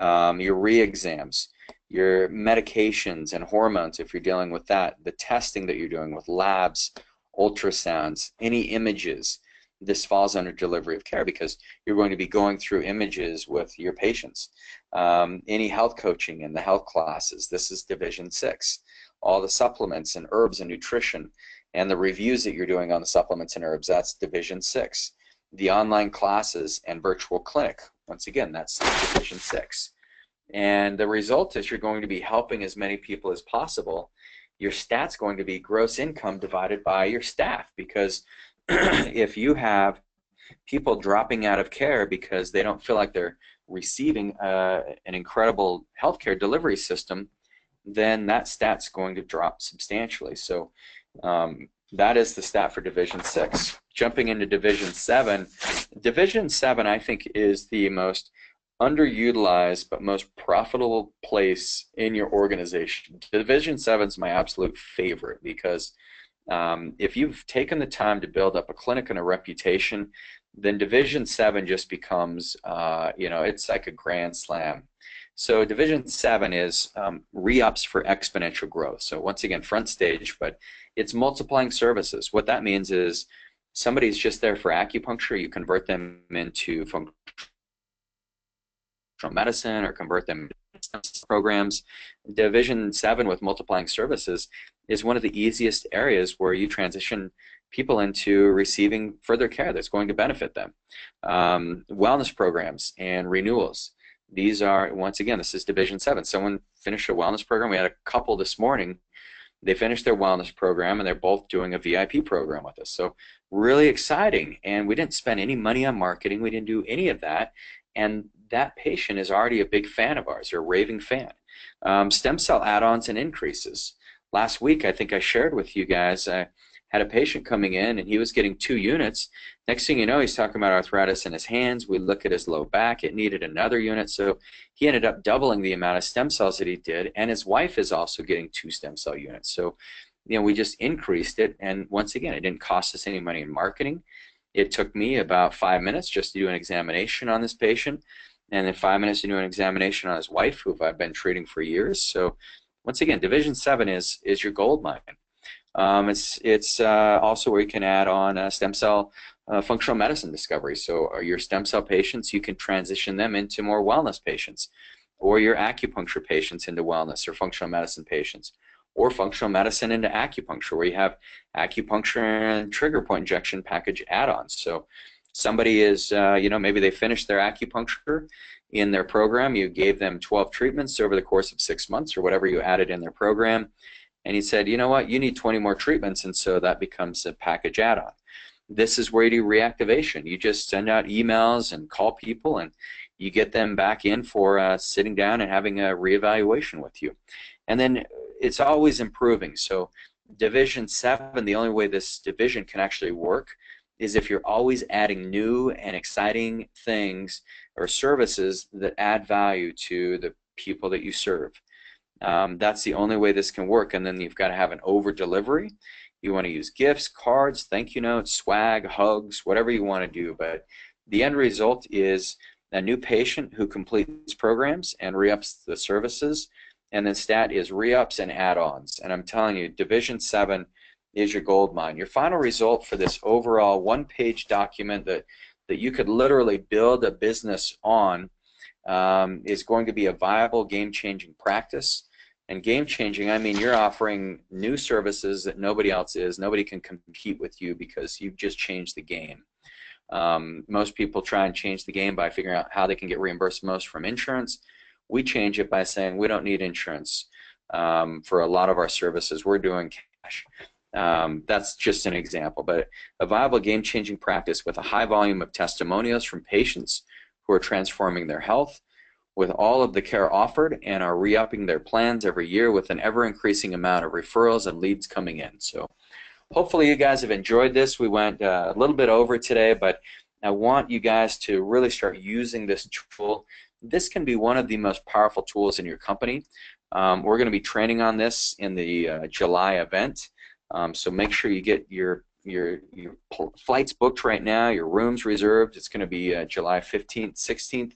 [SPEAKER 2] your re-exams, your medications and hormones if you're dealing with that, the testing that you're doing with labs, ultrasounds, any images. This falls under delivery of care because you're going to be going through images with your patients. Any health coaching in the health classes, this is Division 6. All the supplements and herbs and nutrition and the reviews that you're doing on the supplements and herbs, that's Division 6. The online classes and virtual clinic, Once again, that's division 6. And the result is you're going to be helping as many people as possible. Your stat's going to be gross income divided by your staff, because if you have people dropping out of care because they don't feel like they're receiving an incredible healthcare delivery system, then that stat's going to drop substantially. So that is the stat for Division 6. Jumping into Division 7, Division 7 I think is the most underutilized but most profitable place in your organization. Division 7 is my absolute favorite because if you've taken the time to build up a clinic and a reputation, then Division 7 just becomes, it's like a grand slam. So Division 7 is re-ups for exponential growth. So once again, front stage, but it's multiplying services. What that means is somebody's just there for acupuncture, you convert them into functional medicine or convert them into programs. Division 7 with multiplying services is one of the easiest areas where you transition people into receiving further care that's going to benefit them. Wellness programs and renewals. These are, once again, this is Division 7. Someone finished a wellness program. We had a couple this morning. They finished their wellness program, and they're both doing a VIP program with us. So really exciting. And we didn't spend any money on marketing. We didn't do any of that. And that patient is already a big fan of ours, or a raving fan. Stem cell add-ons and increases. Last week, I think I shared with you guys, I had a patient coming in, and he was getting 2 units. Next thing you know, he's talking about arthritis in his hands. We look at his low back. It needed another unit. So he ended up doubling the amount of stem cells that he did, and his wife is also getting 2 stem cell units. So, we just increased it, and once again, it didn't cost us any money in marketing. It took me about 5 minutes just to do an examination on this patient, and then 5 minutes to do an examination on his wife, who I've been treating for years. So once again, Division 7 is your gold mine. It's also where you can add on stem cell functional medicine discovery. So your stem cell patients, you can transition them into more wellness patients, or your acupuncture patients into wellness, or functional medicine patients, or functional medicine into acupuncture, where you have acupuncture and trigger point injection package add-ons. So somebody is, maybe they finished their acupuncture in their program. You gave them 12 treatments over the course of 6 months, or whatever you added in their program. And he said, you know what, you need 20 more treatments, and so that becomes a package add-on. This is where you do reactivation. You just send out emails and call people, and you get them back in for sitting down and having a reevaluation with you. And then it's always improving. So Division 7, the only way this division can actually work is if you're always adding new and exciting things or services that add value to the people that you serve. That's the only way this can work. And then you've got to have an over delivery. You want to use gifts, cards, thank you notes, swag, hugs, whatever you want to do. But the end result is a new patient who completes programs and re-ups the services. And then stat is re-ups and add-ons. And I'm telling you, Division 7 is your gold mine. Your final result for this overall one-page document that you could literally build a business on is going to be a viable game-changing practice. And game-changing, I mean you're offering new services that nobody else is. Nobody can compete with you because you've just changed the game. Most people try and change the game by figuring out how they can get reimbursed most from insurance. We change it by saying we don't need insurance for a lot of our services. We're doing cash. That's just an example, but a viable game-changing practice with a high volume of testimonials from patients who are transforming their health, with all of the care offered and are re-upping their plans every year with an ever-increasing amount of referrals and leads coming in. So hopefully you guys have enjoyed this. We went a little bit over today, but I want you guys to really start using this tool. This can be one of the most powerful tools in your company. We're going to be training on this in the July event. So make sure you get your flights booked right now, your rooms reserved. It's going to be July 15th, 16th,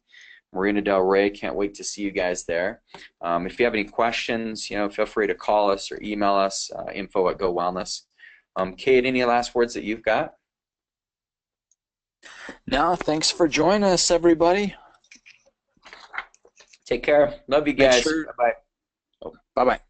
[SPEAKER 2] Marina Del Rey. Can't wait to see you guys there. If you have any questions, feel free to call us or email us, info@GoWellness. Kate, any last words that you've got?
[SPEAKER 1] No, thanks for joining us, everybody.
[SPEAKER 2] Take care. Love you guys.
[SPEAKER 1] Make sure.
[SPEAKER 2] Bye-bye.
[SPEAKER 1] Bye-bye.